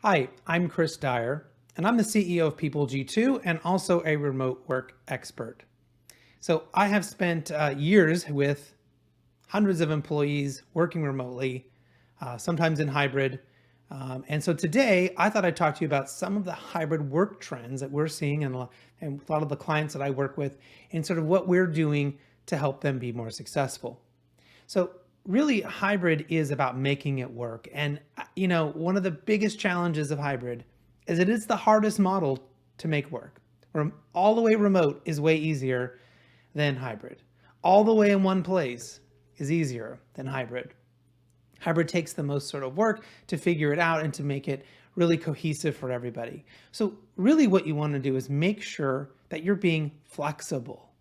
Hi, I'm Chris Dyer, and I'm the CEO of People G2 and also a remote work expert. So I have spent years with hundreds of employees working remotely, sometimes in hybrid. And so today I thought I'd talk to you about some of the hybrid work trends that we're seeing and a lot of the clients that I work with and sort of what we're doing to help them be more successful. So really hybrid is about making it work. And one of the biggest challenges of hybrid is it is the hardest model to make work. All the way remote is way easier than hybrid. All the way in one place is easier than hybrid. Hybrid takes the most sort of work to figure it out and to make it really cohesive for everybody. So really what you want to do is make sure that you're being flexible.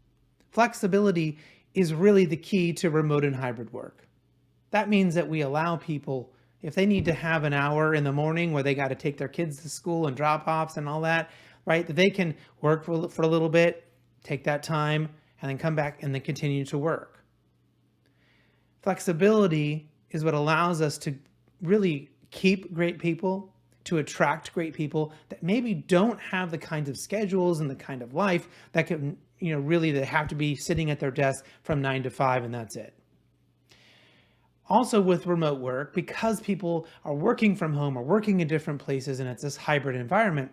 Flexibility is really the key to remote and hybrid work. That means that we allow people, if they need to have an hour in the morning where they got to take their kids to school and drop offs and all that, right? That they can work for a little bit, take that time, and then come back and then continue to work. Flexibility is what allows us to really keep great people, to attract great people that maybe don't have the kinds of schedules and the kind of life that can, really they have to be sitting at their desk from 9 to 5 and that's it. Also with remote work, because people are working from home or working in different places and it's this hybrid environment,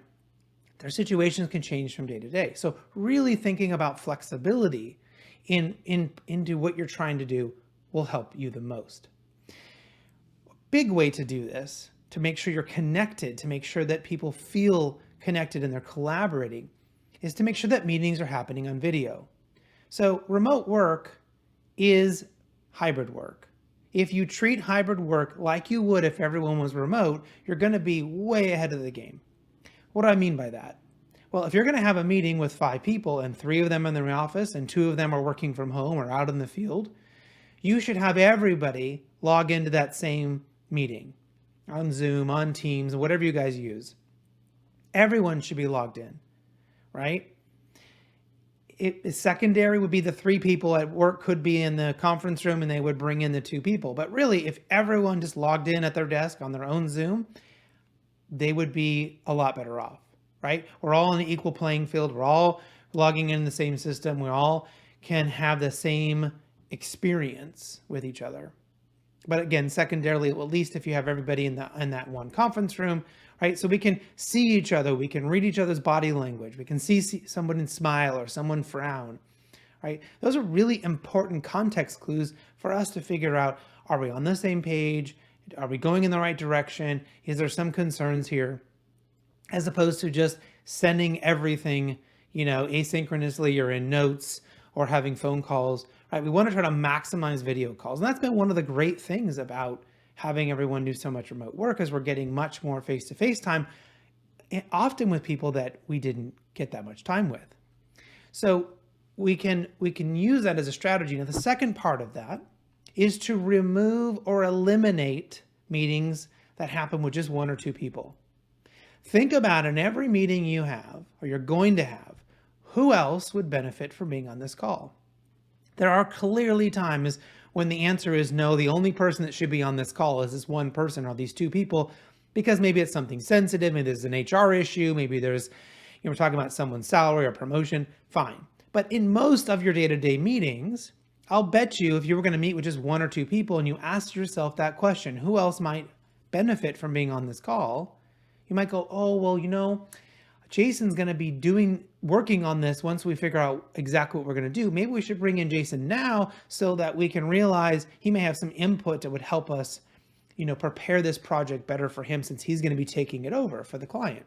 their situations can change from day to day. So really thinking about flexibility into what you're trying to do will help you the most. A big way to do this, to make sure you're connected, to make sure that people feel connected and they're collaborating, is to make sure that meetings are happening on video. So remote work is hybrid work. If you treat hybrid work like you would if everyone was remote, you're going to be way ahead of the game. What do I mean by that? Well, if you're going to have a meeting with 5 people and 3 of them in the office and 2 of them are working from home or out in the field, you should have everybody log into that same meeting on Zoom, on Teams, whatever you guys use. Everyone should be logged in, right? Secondary would be the 3 people at work could be in the conference room and they would bring in the 2 people. But really, if everyone just logged in at their desk on their own Zoom, they would be a lot better off, right? We're all on an equal playing field. We're all logging in the same system. We all can have the same experience with each other. But again, secondarily, at least if you have everybody in that one conference room, right? So we can see each other, we can read each other's body language, we can see someone smile or someone frown, right? Those are really important context clues for us to figure out, are we on the same page? Are we going in the right direction? Is there some concerns here? As opposed to just sending everything, asynchronously or in notes or having phone calls, right? We want to try to maximize video calls. And that's been one of the great things about having everyone do so much remote work, is we're getting much more face-to-face time, often with people that we didn't get that much time with. So we can use that as a strategy. Now, the second part of that is to remove or eliminate meetings that happen with just 1 or 2 people. Think about in every meeting you have, or you're going to have, who else would benefit from being on this call? There are clearly times when the answer is no, the only person that should be on this call is this one person or these 2 people, because maybe it's something sensitive, maybe there's an HR issue, maybe there's, we're talking about someone's salary or promotion, fine. But in most of your day-to-day meetings, I'll bet you if you were going to meet with just 1 or 2 people and you asked yourself that question, who else might benefit from being on this call? You might go, oh, well, Jason's going to be working on this once we figure out exactly what we're going to do. Maybe we should bring in Jason now so that we can realize he may have some input that would help us, prepare this project better for him since he's going to be taking it over for the client.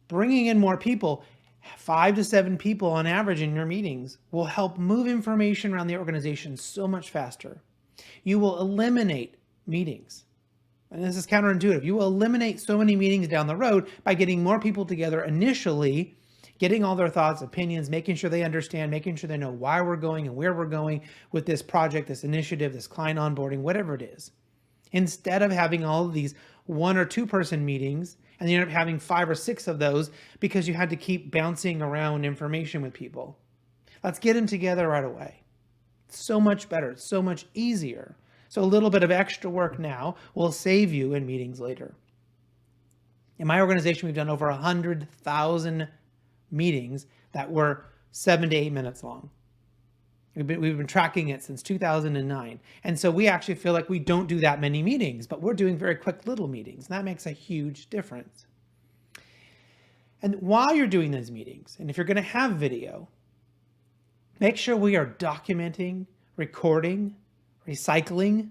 Bringing in more people, 5 to 7 people on average in your meetings, will help move information around the organization so much faster. You will eliminate meetings. And this is counterintuitive. You will eliminate so many meetings down the road by getting more people together initially, getting all their thoughts, opinions, making sure they understand, making sure they know why we're going and where we're going with this project, this initiative, this client onboarding, whatever it is. Instead of having all of these 1 or 2 person meetings, and you end up having 5 or 6 of those because you had to keep bouncing around information with people. Let's get them together right away. It's so much better. It's so much easier So a little bit of extra work now will save you in meetings later. In my organization, we've done over 100,000 meetings that were 7 to 8 minutes long. We've been tracking it since 2009. And so we actually feel like we don't do that many meetings, but we're doing very quick little meetings. And that makes a huge difference. And while you're doing those meetings, and if you're going to have video, make sure we are documenting, recording, recycling,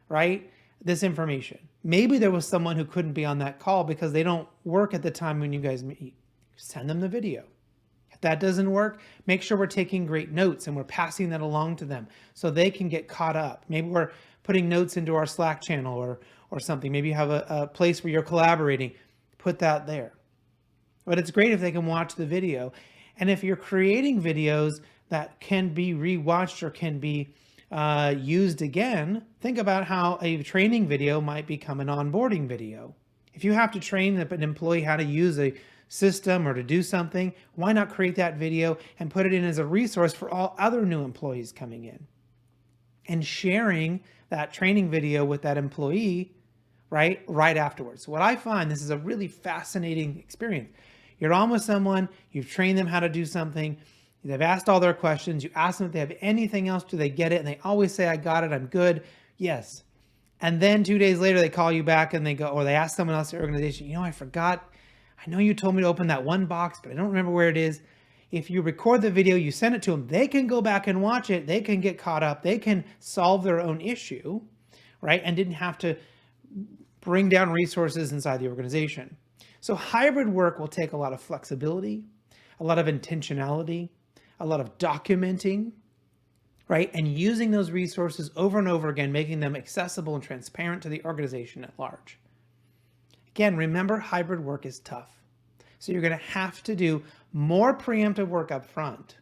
right, this information. Maybe there was someone who couldn't be on that call because they don't work at the time when you guys meet. Send them the video. If that doesn't work, make sure we're taking great notes and we're passing that along to them so they can get caught up. Maybe we're putting notes into our Slack channel or something. Maybe you have a place where you're collaborating. Put that there. But it's great if they can watch the video. And if you're creating videos that can be rewatched or can be used again, think about how a training video might become an onboarding video. If you have to train an employee how to use a system or to do something, why not create that video and put it in as a resource for all other new employees coming in? And sharing that training video with that employee right afterwards. So what I find, this is a really fascinating experience. You're on with someone, you've trained them how to do something, they've asked all their questions, you ask them if they have anything else, do they get it? And they always say, I got it, I'm good. Yes. And then 2 days later, they call you back and they go, or they ask someone else in the organization, I forgot. I know you told me to open that one box, but I don't remember where it is. If you record the video, you send it to them, they can go back and watch it. They can get caught up. They can solve their own issue, right? And didn't have to bring down resources inside the organization. So hybrid work will take a lot of flexibility, a lot of intentionality, a lot of documenting, right? And using those resources over and over again, making them accessible and transparent to the organization at large. Again, remember, hybrid work is tough. So you're going to have to do more preemptive work up front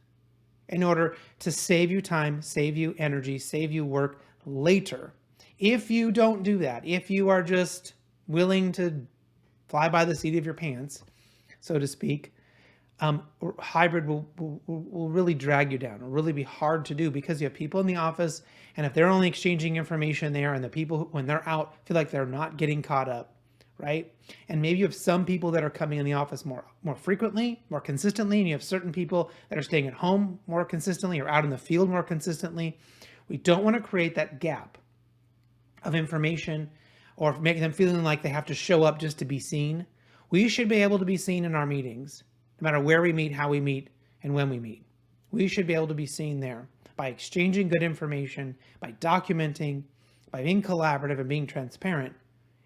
in order to save you time, save you energy, save you work later. If you don't do that, if you are just willing to fly by the seat of your pants, so to speak, hybrid will really drag you down. It'll really be hard to do because you have people in the office, and if they're only exchanging information there and the people, when they're out, feel like they're not getting caught up, right? And maybe you have some people that are coming in the office more frequently, more consistently, and you have certain people that are staying at home more consistently or out in the field more consistently. We don't want to create that gap of information or making them feeling like they have to show up just to be seen. We should be able to be seen in our meetings, no matter where we meet, how we meet, and when we meet. We should be able to be seen there by exchanging good information, by documenting, by being collaborative and being transparent,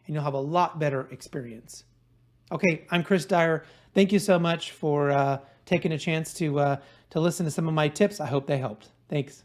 and you'll have a lot better experience. Okay, I'm Chris Dyer. Thank you so much for taking a chance to listen to some of my tips. I hope they helped. Thanks.